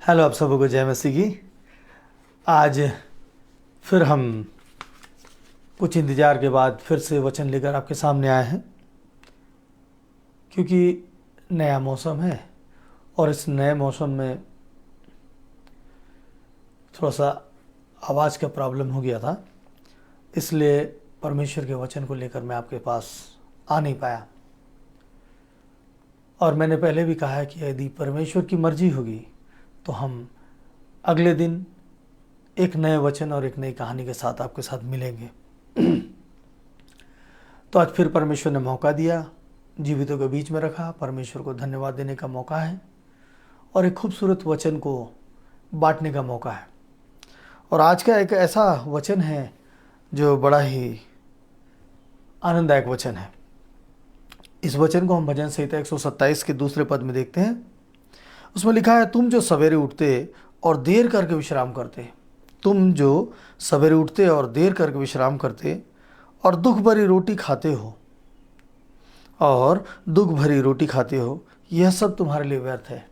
Hello, आप सबको जय मसीह की। आज फिर हम कुछ इंतज़ार के बाद फिर से वचन लेकर आपके सामने आए हैं, क्योंकि नया मौसम है और इस नए मौसम में थोड़ा सा आवाज़ का प्रॉब्लम हो गया था, इसलिए परमेश्वर के वचन को लेकर मैं आपके पास आ नहीं पाया। और मैंने पहले भी कहा है कि यदि परमेश्वर की मर्जी होगी तो हम अगले दिन एक नए वचन और एक नई कहानी के साथ आपके साथ मिलेंगे। तो आज फिर परमेश्वर ने मौका दिया, जीवितों के बीच में रखा। परमेश्वर को धन्यवाद देने का मौका है और एक खूबसूरत वचन को बांटने का मौका है। और आज का एक ऐसा वचन है जो बड़ा ही आनंददायक वचन है। इस वचन को हम भजन संहिता 127 के दूसरे पद में देखते हैं। उसमें लिखा है, तुम जो सवेरे उठते और देर करके विश्राम करते, तुम जो सवेरे उठते और देर करके विश्राम करते और दुख भरी रोटी खाते हो यह सब तुम्हारे लिए व्यर्थ है।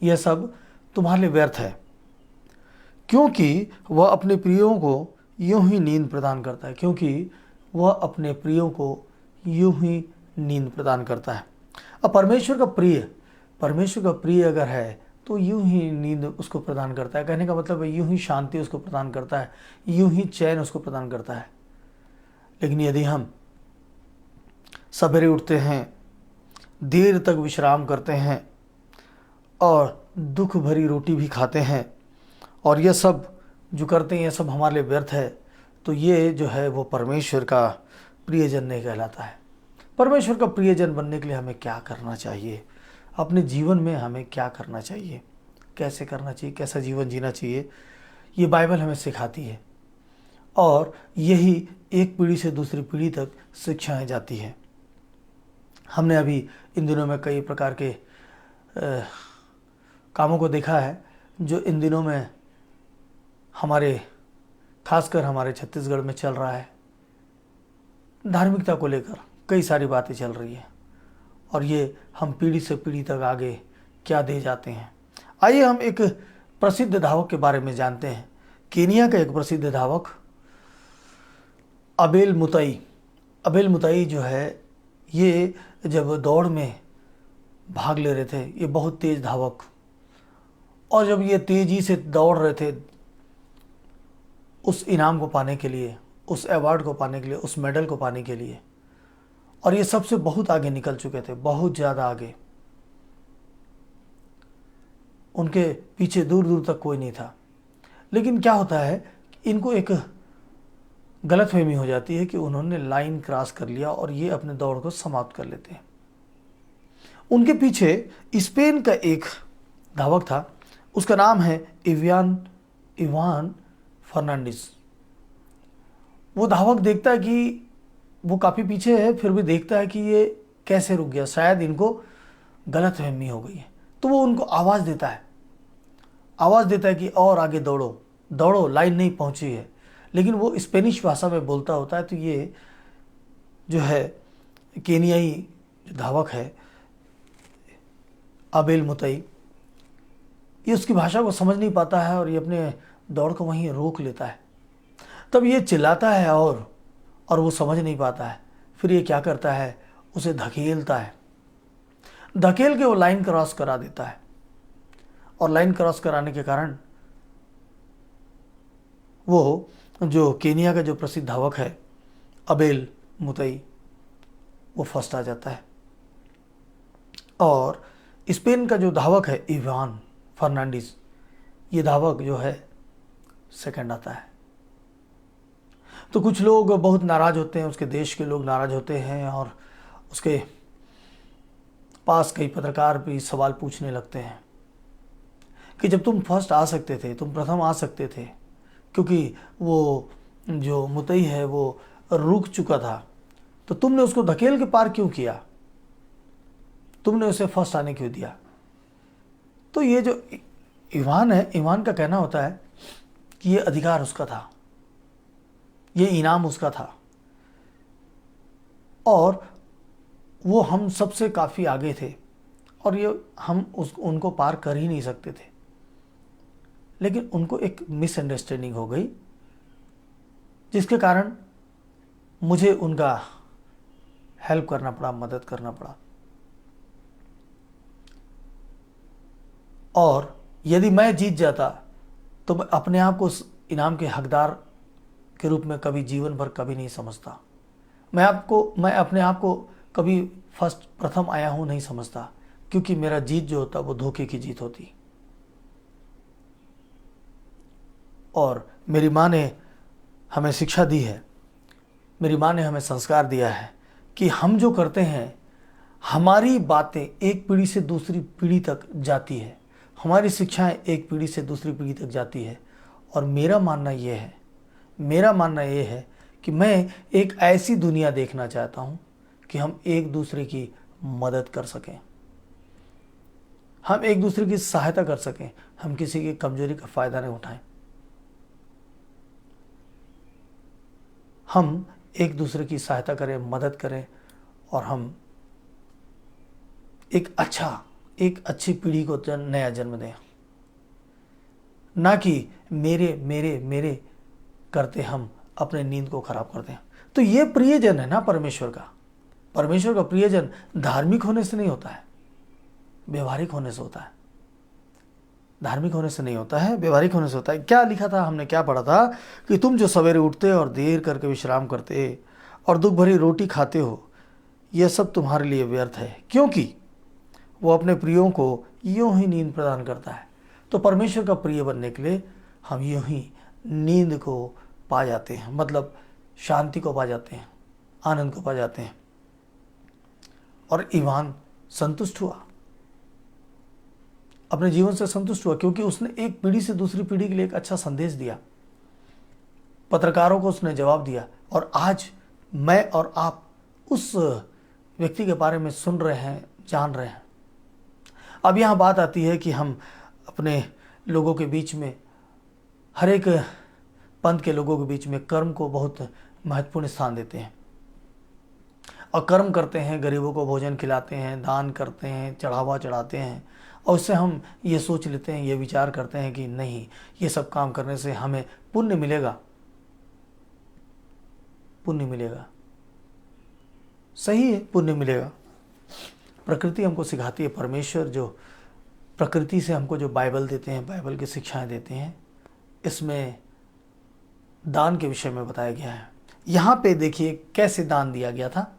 यह सब तुम्हारे लिए व्यर्थ है, क्योंकि वह अपने प्रियों को यूं ही नींद प्रदान करता है। अब परमेश्वर का प्रिय अगर है तो यूं ही नींद उसको प्रदान करता है। कहने का मतलब है यूं ही शांति उसको प्रदान करता है, यूं ही चैन उसको प्रदान करता है। लेकिन यदि हम सवेरे उठते हैं, देर तक विश्राम करते हैं और दुख भरी रोटी भी खाते हैं और यह सब जो करते हैं यह सब हमारे लिए व्यर्थ है, तो ये जो है वो परमेश्वर का प्रियजन नहीं कहलाता है। परमेश्वर का प्रियजन बनने के लिए हमें क्या करना चाहिए, अपने जीवन में हमें क्या करना चाहिए, कैसे करना चाहिए, कैसा जीवन जीना चाहिए, ये बाइबल हमें सिखाती है। और यही एक पीढ़ी से दूसरी पीढ़ी तक शिक्षाएं जाती हैं। हमने अभी इन दिनों में कई प्रकार के कामों को देखा है जो इन दिनों में खासकर हमारे छत्तीसगढ़ में चल रहा है। धार्मिकता को लेकर कई सारी बातें चल रही हैं और ये हम पीढ़ी से पीढ़ी तक आगे क्या दे जाते हैं। आइए हम एक प्रसिद्ध धावक के बारे में जानते हैं। केनिया का एक प्रसिद्ध धावक अबेल मुताई जो है, ये जब दौड़ में भाग ले रहे थे, ये बहुत तेज धावक, और जब ये तेजी से दौड़ रहे थे उस इनाम को पाने के लिए, उस अवार्ड को पाने के लिए, उस मेडल को पाने के लिए, और ये सबसे बहुत आगे निकल चुके थे, बहुत ज़्यादा आगे। उनके पीछे दूर दूर तक कोई नहीं था। लेकिन क्या होता है, इनको एक गलतफहमी हो जाती है कि उन्होंने लाइन क्रॉस कर लिया और ये अपने दौड़ को समाप्त कर लेते हैं। उनके पीछे स्पेन का एक धावक था, उसका नाम है इवान फर्नांडिस। वो धावक देखता है कि वो काफ़ी पीछे है, फिर भी देखता है कि ये कैसे रुक गया, शायद इनको गलतफहमी हो गई है। तो वो उनको आवाज़ देता है कि और आगे दौड़ो, लाइन नहीं पहुंची है। लेकिन वो स्पेनिश भाषा में बोलता होता है। तो ये जो है केनियाई जो धावक है अबेल मुताई, ये उसकी भाषा को समझ नहीं पाता है और ये अपने दौड़ को वहीं रोक लेता है। तब ये चिल्लाता है और वो समझ नहीं पाता है। फिर ये क्या करता है, उसे धकेल के वो लाइन क्रॉस करा देता है। और लाइन क्रॉस कराने के कारण वो जो केनिया का जो प्रसिद्ध धावक है अबेल मुताई, वो फर्स्ट आ जाता है। और स्पेन का जो धावक है इवान फर्नांडिस, ये धावक जो है सेकंड आता है। तो कुछ लोग बहुत नाराज़ होते हैं, उसके देश के लोग नाराज़ होते हैं और उसके पास कई पत्रकार भी सवाल पूछने लगते हैं कि जब तुम फर्स्ट आ सकते थे, तुम प्रथम आ सकते थे, क्योंकि वो जो मुतई है वो रुक चुका था, तो तुमने उसको धकेल के पार क्यों किया, तुमने उसे फर्स्ट आने क्यों दिया। तो ये जो इवान है, इवान का कहना होता है कि ये अधिकार उसका था, ये इनाम उसका था और वो हम सबसे काफ़ी आगे थे और ये हम उनको पार कर ही नहीं सकते थे। लेकिन उनको एक मिसअंडरस्टैंडिंग हो गई, जिसके कारण मुझे उनका हेल्प करना पड़ा, मदद करना पड़ा। और यदि मैं जीत जाता तो मैं अपने आप को उस इनाम के हकदार के रूप में कभी जीवन भर कभी नहीं समझता। मैं अपने आप को कभी प्रथम आया हूं नहीं समझता, क्योंकि मेरा जीत जो होता वो धोखे की जीत होती। और मेरी माँ ने हमें शिक्षा दी है, मेरी माँ ने हमें संस्कार दिया है कि हम जो करते हैं, हमारी बातें एक पीढ़ी से दूसरी पीढ़ी तक जाती है, हमारी शिक्षाएं एक पीढ़ी से दूसरी पीढ़ी तक जाती है। और मेरा मानना ये है कि मैं एक ऐसी दुनिया देखना चाहता हूं कि हम एक दूसरे की मदद कर सकें, हम एक दूसरे की सहायता कर सकें, हम किसी की कमजोरी का फायदा नहीं उठाएं, हम एक दूसरे की सहायता करें, मदद करें, और हम एक अच्छी पीढ़ी को नया जन्म दें, ना कि मेरे मेरे मेरे करते हम अपने नींद को खराब कर दें। तो ये प्रियजन है ना परमेश्वर का प्रियजन धार्मिक होने से नहीं होता है, व्यवहारिक होने से होता है। धार्मिक होने से नहीं होता है, व्यवहारिक होने से होता है। क्या लिखा था, हमने क्या पढ़ा था कि तुम जो सवेरे उठते और देर करके विश्राम करते और दुख भरी रोटी खाते हो, यह सब तुम्हारे लिए व्यर्थ है, क्योंकि वो अपने प्रियों को यूं ही नींद प्रदान करता है। तो परमेश्वर का प्रिय बनने के लिए हम यूं ही नींद को पा जाते हैं, मतलब शांति को पा जाते हैं, आनंद को पा जाते हैं। और ईवान संतुष्ट हुआ, अपने जीवन से संतुष्ट हुआ, क्योंकि उसने एक पीढ़ी से दूसरी पीढ़ी के लिए एक अच्छा संदेश दिया, पत्रकारों को उसने जवाब दिया। और आज मैं और आप उस व्यक्ति के बारे में सुन रहे हैं, जान रहे हैं। अब यहाँ बात आती है कि हम अपने लोगों के बीच में, हर एक पंथ के लोगों के बीच में कर्म को बहुत महत्वपूर्ण स्थान देते हैं, और कर्म करते हैं, गरीबों को भोजन खिलाते हैं, दान करते हैं, चढ़ावा चढ़ाते हैं, और उससे हम ये सोच लेते हैं, ये विचार करते हैं कि नहीं, ये सब काम करने से हमें पुण्य मिलेगा। सही है, पुण्य मिलेगा। प्रकृति हमको सिखाती है, परमेश्वर जो प्रकृति से हमको जो बाइबल देते हैं, बाइबल की शिक्षाएं देते हैं, इसमें दान के विषय में बताया गया है। यहाँ पे देखिए कैसे दान दिया गया था,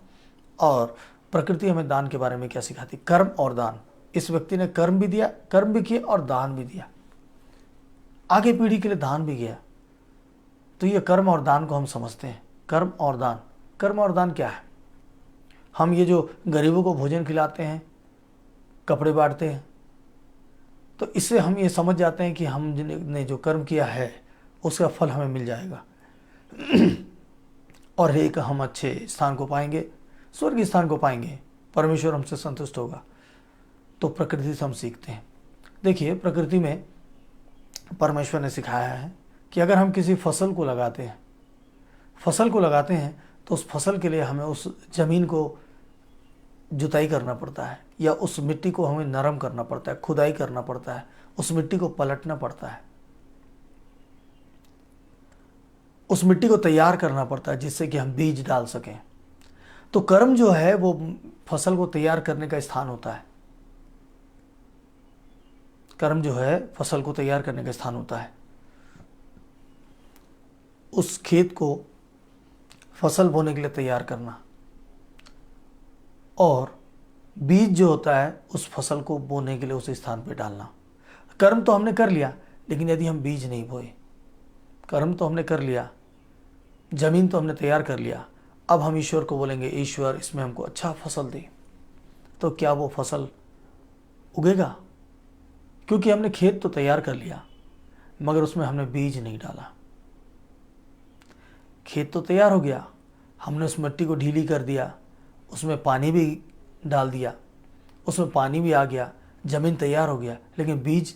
और प्रकृति हमें दान के बारे में क्या सिखाती। कर्म और दान, इस व्यक्ति ने कर्म भी दिया, कर्म भी किए और दान भी दिया, आगे पीढ़ी के लिए दान भी किया। तो ये कर्म और दान को हम समझते हैं। कर्म और दान क्या है? हम ये जो गरीबों को भोजन खिलाते हैं, कपड़े बांटते हैं, तो इससे हम ये समझ जाते हैं कि हमने जो कर्म किया है उसका फल हमें मिल जाएगा, और एक हम अच्छे स्थान को पाएंगे, स्वर्ग स्थान को पाएंगे, परमेश्वर हमसे संतुष्ट होगा। तो प्रकृति से हम सीखते हैं। देखिए, प्रकृति में परमेश्वर ने सिखाया है कि अगर हम किसी फसल को लगाते हैं तो उस फसल के लिए हमें उस ज़मीन को जुताई करना पड़ता है, या उस मिट्टी को हमें नरम करना पड़ता है, खुदाई करना पड़ता है, उस मिट्टी को पलटना पड़ता है, उस मिट्टी को तैयार करना पड़ता है, जिससे कि हम बीज डाल सकें। तो कर्म जो है वो फसल को तैयार करने का स्थान होता है। कर्म जो है फसल को तैयार करने का स्थान होता है। उस खेत को फसल बोने के लिए तैयार करना, और बीज जो होता है उस फसल को बोने के लिए उस स्थान पर डालना। कर्म तो हमने कर लिया, लेकिन यदि हम बीज नहीं बोए, कर्म तो हमने कर लिया, जमीन तो हमने तैयार कर लिया, अब हम ईश्वर को बोलेंगे ईश्वर इसमें हमको अच्छा फसल दे, तो क्या वो फसल उगेगा? क्योंकि हमने खेत तो तैयार कर लिया, मगर उसमें हमने बीज नहीं डाला। खेत तो तैयार हो गया, हमने उस मिट्टी को ढीली कर दिया, उसमें पानी भी डाल दिया, उसमें पानी भी आ गया, ज़मीन तैयार हो गया, लेकिन बीज,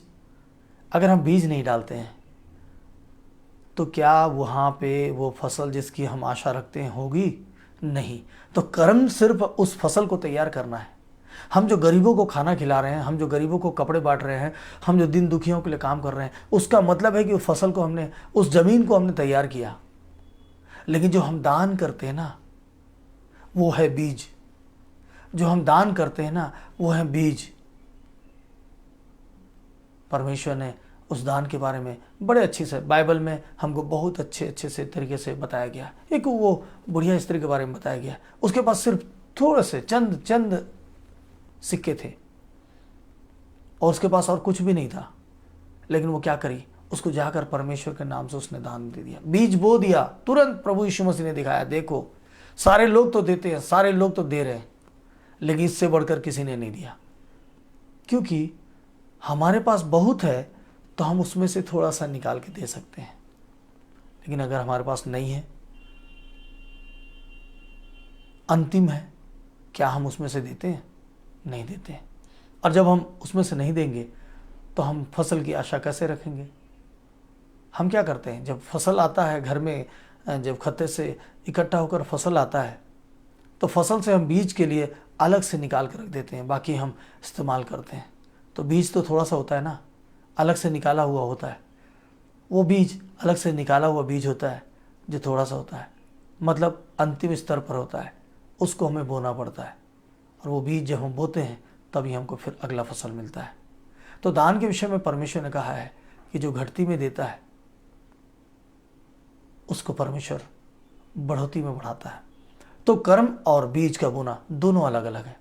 अगर हम बीज नहीं डालते हैं तो क्या वहाँ पे वो फसल जिसकी हम आशा रखते हैं होगी? नहीं। तो कर्म सिर्फ उस फसल को तैयार करना है। हम जो गरीबों को खाना खिला रहे हैं, हम जो गरीबों को कपड़े बांट रहे हैं, हम जो दिन दुखियों के लिए काम कर रहे हैं, उसका मतलब है कि उस फसल को हमने, उस जमीन को हमने तैयार किया। लेकिन जो हम दान करते हैं ना, वो है बीज। जो हम दान करते हैं ना, वो है बीज। परमेश्वर ने उस दान के बारे में बड़े अच्छे से बाइबल में हमको बहुत अच्छे से तरीके से बताया गया। एक वो बुढ़िया स्त्री के बारे में बताया गया, उसके पास सिर्फ थोड़े से चंद सिक्के थे और उसके पास और कुछ भी नहीं था, लेकिन वो क्या करी, उसको जाकर परमेश्वर के नाम से उसने दान दे दिया, बीज बो दिया। तुरंत प्रभु यीशु मसीह ने दिखाया, देखो सारे लोग तो देते हैं, सारे लोग तो दे रहे हैं, लेकिन इससे बढ़कर किसी ने नहीं दिया। क्योंकि हमारे पास बहुत है तो हम उसमें से थोड़ा सा निकाल के दे सकते हैं, लेकिन अगर हमारे पास नहीं है, अंतिम है, क्या हम उसमें से देते हैं? नहीं देते हैं। और जब हम उसमें से नहीं देंगे तो हम फसल की आशा कैसे रखेंगे? हम क्या करते हैं, जब फसल आता है घर में, जब खत्ते से इकट्ठा होकर फसल आता है, तो फसल से हम बीज के लिए अलग से निकाल कर रख देते हैं, बाकी हम इस्तेमाल करते हैं। तो बीज तो थोड़ा सा होता है ना, अलग से निकाला हुआ होता है। वो बीज अलग से निकाला हुआ बीज होता है जो थोड़ा सा होता है, मतलब अंतिम स्तर पर होता है, उसको हमें बोना पड़ता है। और वो बीज जब हम बोते हैं तभी हमको फिर अगला फसल मिलता है। तो दान के विषय में परमेश्वर ने कहा है कि जो घटती में देता है उसको परमेश्वर बढ़ोतरी में बढ़ाता है। तो कर्म और बीज का बोना दोनों अलग अलग है।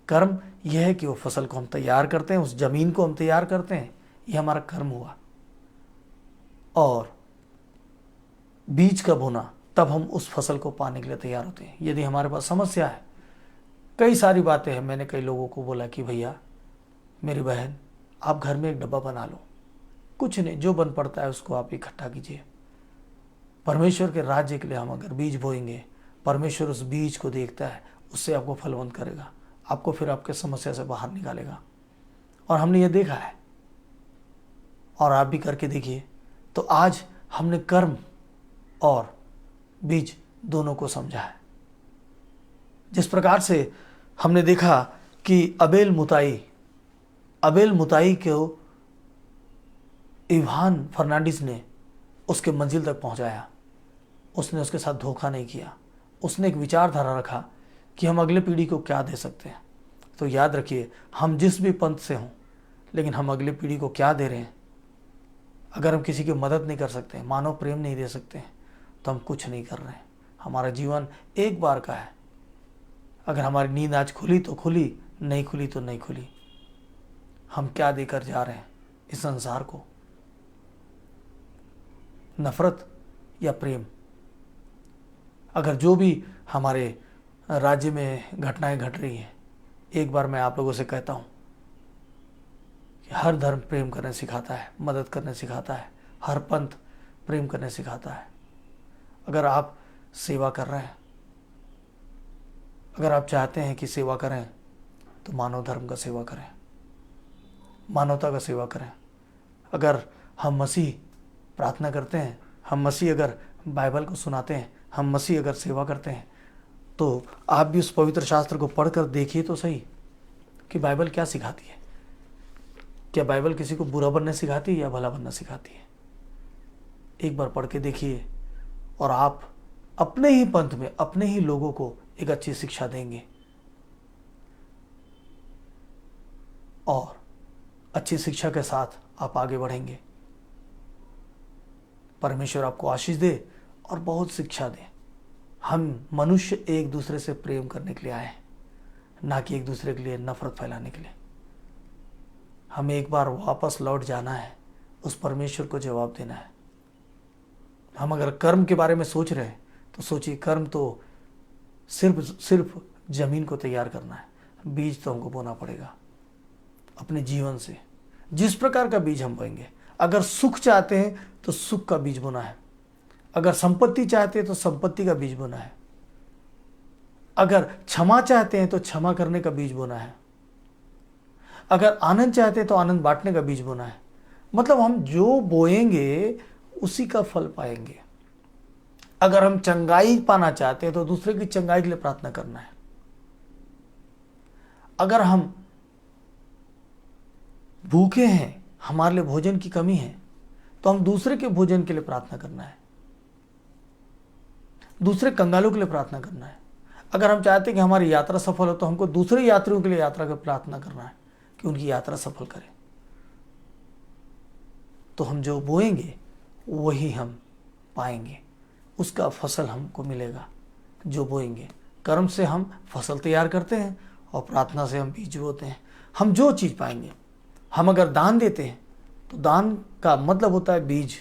कर्म यह है कि वो फसल को हम तैयार करते हैं, उस जमीन को हम तैयार करते हैं, यह हमारा कर्म हुआ। और बीज का बोना, तब हम उस फसल को पाने के लिए तैयार होते हैं। यदि हमारे पास समस्या है, कई सारी बातें हैं, मैंने कई लोगों को बोला कि भैया मेरी बहन आप घर में एक डब्बा बना लो, कुछ नहीं, जो बन पड़ता है उसको आप इकट्ठा कीजिए। परमेश्वर के राज्य के लिए हम अगर बीज बोएंगे, परमेश्वर उस बीज को देखता है, उससे आपको फलवंत करेगा, आपको फिर आपके समस्या से बाहर निकालेगा। और हमने ये देखा है, और आप भी करके देखिए। तो आज हमने कर्म और बीज दोनों को समझा है। जिस प्रकार से हमने देखा कि अबेल मुताई को इवान फर्नांडिस ने उसके मंजिल तक पहुंचाया। उसने उसके साथ धोखा नहीं किया, उसने एक विचारधारा रखा कि हम अगले पीढ़ी को क्या दे सकते हैं। तो याद रखिए, हम जिस भी पंथ से हों, लेकिन हम अगले पीढ़ी को क्या दे रहे हैं? अगर हम किसी की मदद नहीं कर सकते, मानव प्रेम नहीं दे सकते, तो हम कुछ नहीं कर रहे हैं। हमारा जीवन एक बार का है। अगर हमारी नींद आज खुली तो खुली, नहीं खुली तो नहीं खुली। हम क्या देकर जा रहे हैं इस संसार को? नफरत या प्रेम? अगर जो भी हमारे राज्य में घटनाएं घट रही हैं, एक बार मैं आप लोगों से कहता हूं कि हर धर्म प्रेम करने सिखाता है, मदद करने सिखाता है, हर पंथ प्रेम करने सिखाता है। अगर आप सेवा कर रहे हैं, अगर आप चाहते हैं कि सेवा करें, तो मानव धर्म का सेवा करें, मानवता का सेवा करें। अगर हम मसीह प्रार्थना करते हैं, हम मसीह अगर बाइबल को सुनाते हैं, हम मसीह अगर सेवा करते हैं, तो आप भी उस पवित्र शास्त्र को पढ़कर देखिए तो सही कि बाइबल क्या सिखाती है। क्या बाइबल किसी को बुरा बनना सिखाती है या भला बनना सिखाती है? एक बार पढ़ के देखिए और आप अपने ही पंथ में अपने ही लोगों को एक अच्छी शिक्षा देंगे और अच्छी शिक्षा के साथ आप आगे बढ़ेंगे। परमेश्वर आपको आशीष दे और बहुत शिक्षा दे। हम मनुष्य एक दूसरे से प्रेम करने के लिए आए हैं, ना कि एक दूसरे के लिए नफरत फैलाने के लिए। हमें एक बार वापस लौट जाना है, उस परमेश्वर को जवाब देना है। हम अगर कर्म के बारे में सोच रहे हैं तो सोचिए, कर्म तो सिर्फ जमीन को तैयार करना है, बीज तो हमको बोना पड़ेगा अपने जीवन से। जिस प्रकार का बीज हम बोएंगे, अगर सुख चाहते हैं तो सुख का बीज बोना है, अगर संपत्ति चाहते हैं तो संपत्ति का बीज बोना है, अगर क्षमा चाहते हैं तो क्षमा करने का बीज बोना है, अगर आनंद चाहते हैं तो आनंद बांटने का बीज बोना है। मतलब हम जो बोएंगे उसी का फल पाएंगे। अगर हम चंगाई पाना चाहते हैं तो दूसरे की चंगाई के लिए प्रार्थना करना है। अगर हम भूखे हैं, हमारे लिए भोजन की कमी है, तो हम दूसरे के भोजन के लिए प्रार्थना करना है, दूसरे कंगालों के लिए प्रार्थना करना है। अगर हम चाहते हैं कि हमारी यात्रा सफल हो, तो हमको दूसरे यात्रियों के लिए यात्रा की प्रार्थना करना है कि उनकी यात्रा सफल करें। तो हम जो बोएंगे वही हम पाएंगे, उसका फसल हमको मिलेगा। जो बोएंगे, कर्म से हम फसल तैयार करते हैं और प्रार्थना से हम बीज बोते हैं। हम जो चीज़ पाएंगे, हम अगर दान देते हैं तो दान का मतलब होता है बीज,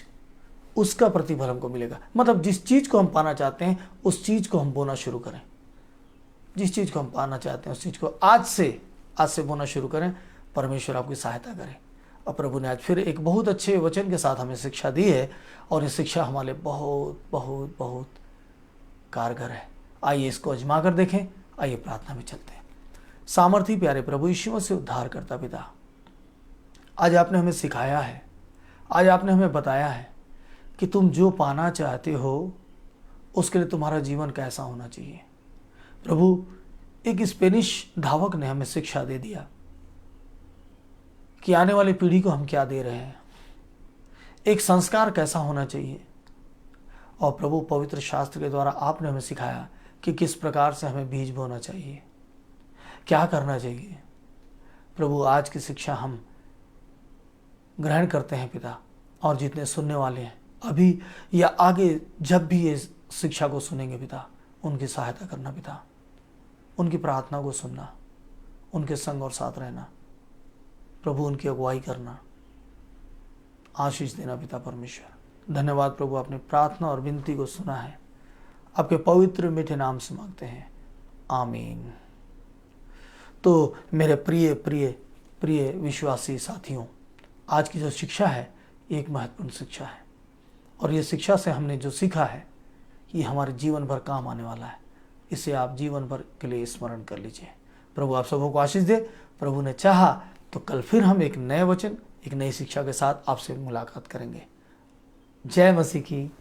उसका प्रतिफल हमको मिलेगा। मतलब जिस चीज़ को हम पाना चाहते हैं उस चीज़ को हम बोना शुरू करें। जिस चीज़ को हम पाना चाहते हैं उस चीज़ को आज से बोना शुरू करें। परमेश्वर आपकी सहायता करें। और प्रभु ने आज फिर एक बहुत अच्छे वचन के साथ हमें शिक्षा दी है, और ये शिक्षा हमारे लिए बहुत बहुत बहुत कारगर है। आइए इसको आजमा कर देखें। आइए प्रार्थना में चलते हैं। सामर्थी प्यारे प्रभु यीशु से उद्धार करता पिता, आज आपने हमें सिखाया है, आज आपने हमें बताया है कि तुम जो पाना चाहते हो उसके लिए तुम्हारा जीवन कैसा होना चाहिए। प्रभु, एक स्पेनिश धावक ने हमें शिक्षा दे दिया कि आने वाली पीढ़ी को हम क्या दे रहे हैं, एक संस्कार कैसा होना चाहिए। और प्रभु, पवित्र शास्त्र के द्वारा आपने हमें सिखाया कि किस प्रकार से हमें बीज बोना चाहिए, क्या करना चाहिए। प्रभु, आज की शिक्षा हम ग्रहण करते हैं पिता, और जितने सुनने वाले हैं अभी या आगे जब भी ये शिक्षा को सुनेंगे पिता, उनकी सहायता करना पिता, उनकी प्रार्थना को सुनना, उनके संग और साथ रहना प्रभु, उनकी अगुवाई करना, आशीष देना पिता परमेश्वर। धन्यवाद प्रभु, आपने प्रार्थना और विनती को सुना है। आपके पवित्र मीठे नाम से मांगते हैं, आमीन। तो मेरे प्रिय प्रिय प्रिय विश्वासी साथियों, आज की जो शिक्षा है एक महत्वपूर्ण शिक्षा है, और ये शिक्षा से हमने जो सीखा है ये हमारे जीवन भर काम आने वाला है। इसे आप जीवन भर के लिए स्मरण कर लीजिए। प्रभु आप सबों को आशीष दे। प्रभु ने चाहा तो कल फिर हम एक नए वचन, एक नई शिक्षा के साथ आपसे मुलाकात करेंगे। जय मसीह की।